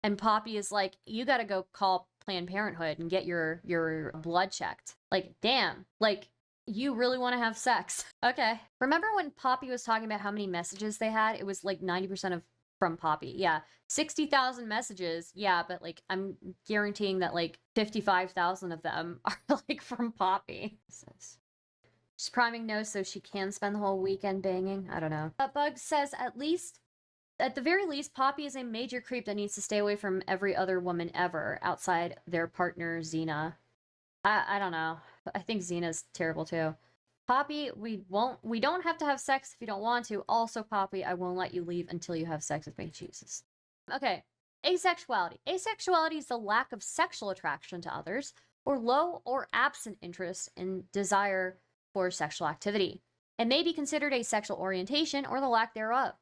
And Poppy is like, you gotta go call Planned Parenthood and get your blood checked. Like, damn. Like, you really want to have sex. Okay. Remember when Poppy was talking about how many messages they had? It was like 90% of from Poppy. Yeah. 60,000 messages. Yeah, but like I'm guaranteeing that like 55,000 of them are like from Poppy. She's priming no so she can spend the whole weekend banging. I don't know. Bug says at the very least, Poppy is a major creep that needs to stay away from every other woman ever outside their partner, Xena. I don't know. I think Xena's terrible too. Poppy, we don't have to have sex if you don't want to. Also, Poppy, I won't let you leave until you have sex with me. Jesus. Okay. Asexuality. Asexuality is the lack of sexual attraction to others or low or absent interest in desire for sexual activity. It may be considered a sexual orientation or the lack thereof.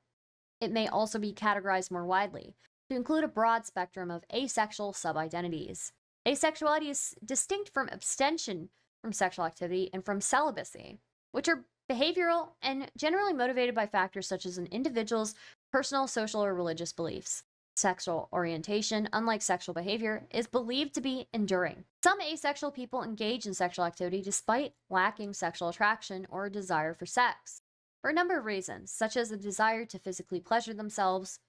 It may also be categorized more widely to include a broad spectrum of asexual sub-identities. Asexuality is distinct from abstention from sexual activity and from celibacy, which are behavioral and generally motivated by factors such as an individual's personal, social, or religious beliefs. Sexual orientation, unlike sexual behavior, is believed to be enduring. Some asexual people engage in sexual activity despite lacking sexual attraction or a desire for sex, for a number of reasons, such as a desire to physically pleasure themselves,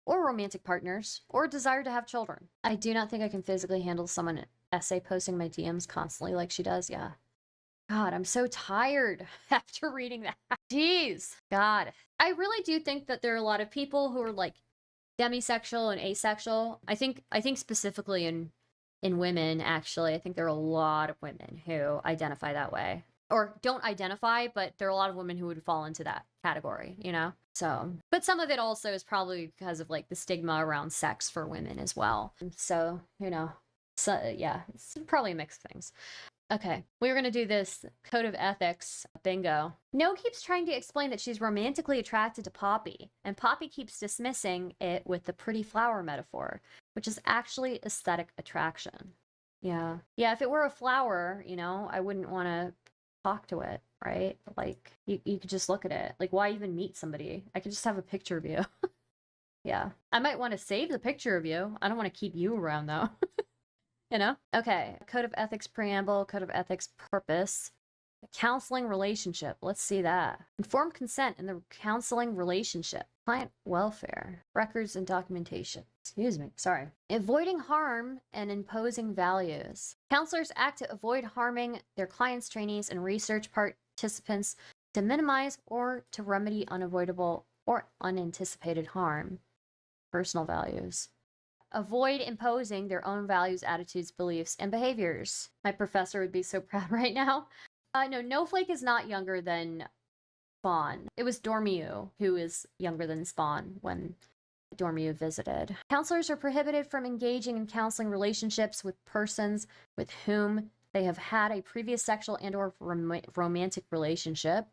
or romantic partners, or a desire to have children. I do not think I can physically handle someone essay posting my DMs constantly like she does, yeah. God, I'm so tired after reading that. Jeez. God. I really do think that there are a lot of people who are like demisexual and asexual. I think specifically in women, actually. I think there are a lot of women who identify that way. Or don't identify, but there are a lot of women who would fall into that category, you know? So, but some of it also is probably because of like the stigma around sex for women as well. So, you know, so yeah, it's probably a mix of things. Okay, we're gonna do this code of ethics bingo. No keeps trying to explain that she's romantically attracted to Poppy, and Poppy keeps dismissing it with the pretty flower metaphor, which is actually aesthetic attraction. Yeah. Yeah, if it were a flower, you know, I wouldn't want to talk to it, right? Like, you could just look at it. Like, why even meet somebody? I could just have a picture of you. Yeah. I might want to save the picture of you. I don't want to keep you around, though. You know? Okay. Code of ethics preamble, code of ethics purpose. Counseling relationship. Let's see that. Informed consent in the counseling relationship. Client welfare. Records and documentation. Excuse me. Sorry. Avoiding harm and imposing values. Counselors act to avoid harming their clients, trainees, and research participants to minimize or to remedy unavoidable or unanticipated harm. Personal values. Avoid imposing their own values, attitudes, beliefs, and behaviors. My professor would be so proud right now. No, Noehflake is not younger than Spawn. It was Dormiu who is younger than Spawn when dorm you visited. Counselors are prohibited from engaging in counseling relationships with persons with whom they have had a previous sexual and or romantic relationship.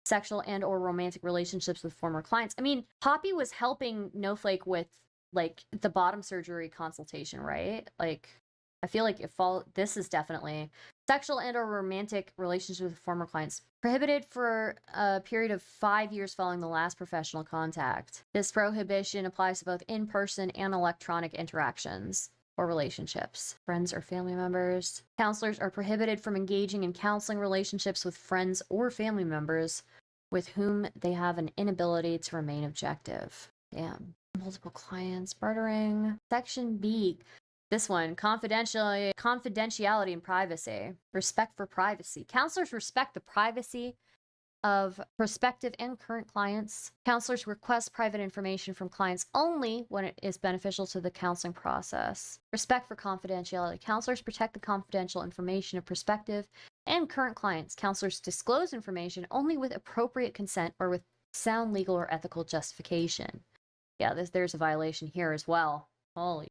Sexual and or romantic relationships with former clients. I mean, Poppy was helping Noehflake with like the bottom surgery consultation, right? Like, I feel like this is definitely sexual and or romantic relationships with former clients. Prohibited for a period of 5 years following the last professional contact. This prohibition applies to both in-person and electronic interactions or relationships. Friends or family members. Counselors are prohibited from engaging in counseling relationships with friends or family members with whom they have an inability to remain objective. Damn. Multiple clients, bartering. Section B. This one, confidentiality and privacy. Respect for privacy. Counselors respect the privacy of prospective and current clients. Counselors request private information from clients only when it is beneficial to the counseling process. Respect for confidentiality. Counselors protect the confidential information of prospective and current clients. Counselors disclose information only with appropriate consent or with sound legal or ethical justification. Yeah, there's a violation here as well. Holy.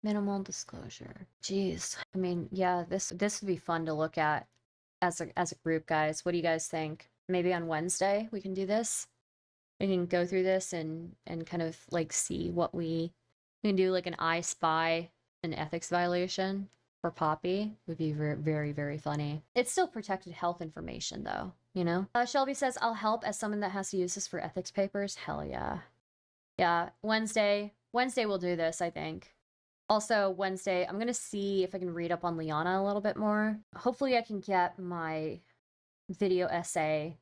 Minimal disclosure. Jeez. I mean, yeah, this would be fun to look at as a group, guys. What do you guys think? Maybe on Wednesday we can do this. We can go through this and kind of like see what we can do, like an I Spy an ethics violation for Poppy. Would be very, very, very funny. It's still protected health information though, you know? Shelby says, I'll help as someone that has to use this for ethics papers. Hell yeah. Yeah, Wednesday we'll do this, I think. Also, Wednesday, I'm going to see if I can read up on Liana a little bit more. Hopefully I can get my video essay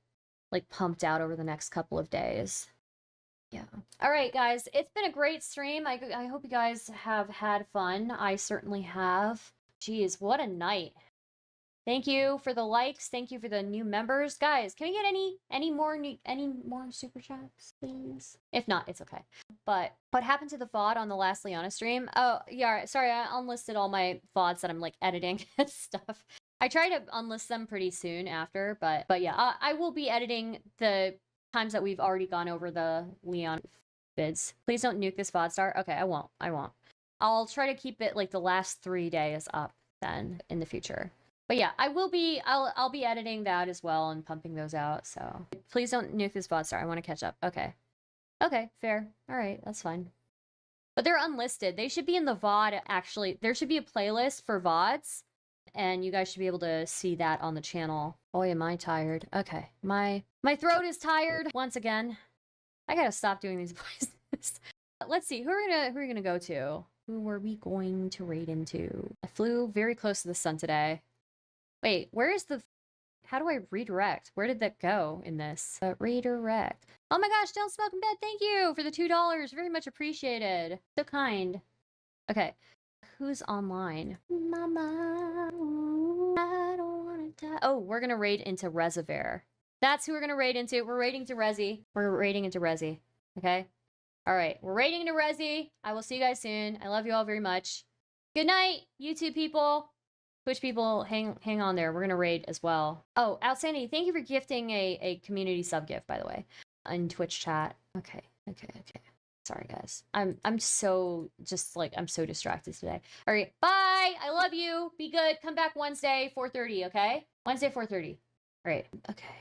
like pumped out over the next couple of days. Yeah. All right, guys. It's been a great stream. I hope you guys have had fun. I certainly have. Jeez, what a night. Thank you for the likes. Thank you for the new members. Guys, can we get any more super chats, please? If not, it's okay. But what happened to the VOD on the last Liana stream? Oh, yeah, sorry, I unlisted all my VODs that I'm like editing and stuff. I try to unlist them pretty soon after, but yeah, I will be editing the times that we've already gone over the Leon vids. Please don't nuke this VOD star. Okay, I won't. I'll try to keep it like the last 3 days up then in the future. But yeah, I'll be editing that as well and pumping those out, so please don't nuke this VOD star. I want to catch up. Okay. Okay, fair. All right, that's fine. But they're unlisted. They should be in the VOD, actually. There should be a playlist for VODs, and you guys should be able to see that on the channel. Boy, am I tired. Okay, my throat is tired once again. I gotta stop doing these voices. Let's see, who are we gonna go to? Who were we going to raid into? I flew very close to the sun today. Wait, where is the... How do I redirect? Where did that go in this? Redirect. Oh my gosh, Don't Smoke in Bed, thank you for the $2. Very much appreciated. So kind. Okay. Who's online? Mama, I don't wanna die. Oh, we're gonna raid into Reservoir. That's who we're gonna raid into. We're raiding to Resi. We're raiding into Resi. Okay? Alright, we're raiding into Resi. I will see you guys soon. I love you all very much. Good night, YouTube people. Twitch people, hang on there. We're gonna raid as well. Oh, Outstanding, thank you for gifting a community sub gift, by the way, in Twitch chat. Okay. Sorry, guys. I'm so I'm so distracted today. All right, bye. I love you. Be good. Come back Wednesday, 4:30. Okay, Wednesday, 4:30. All right. Okay.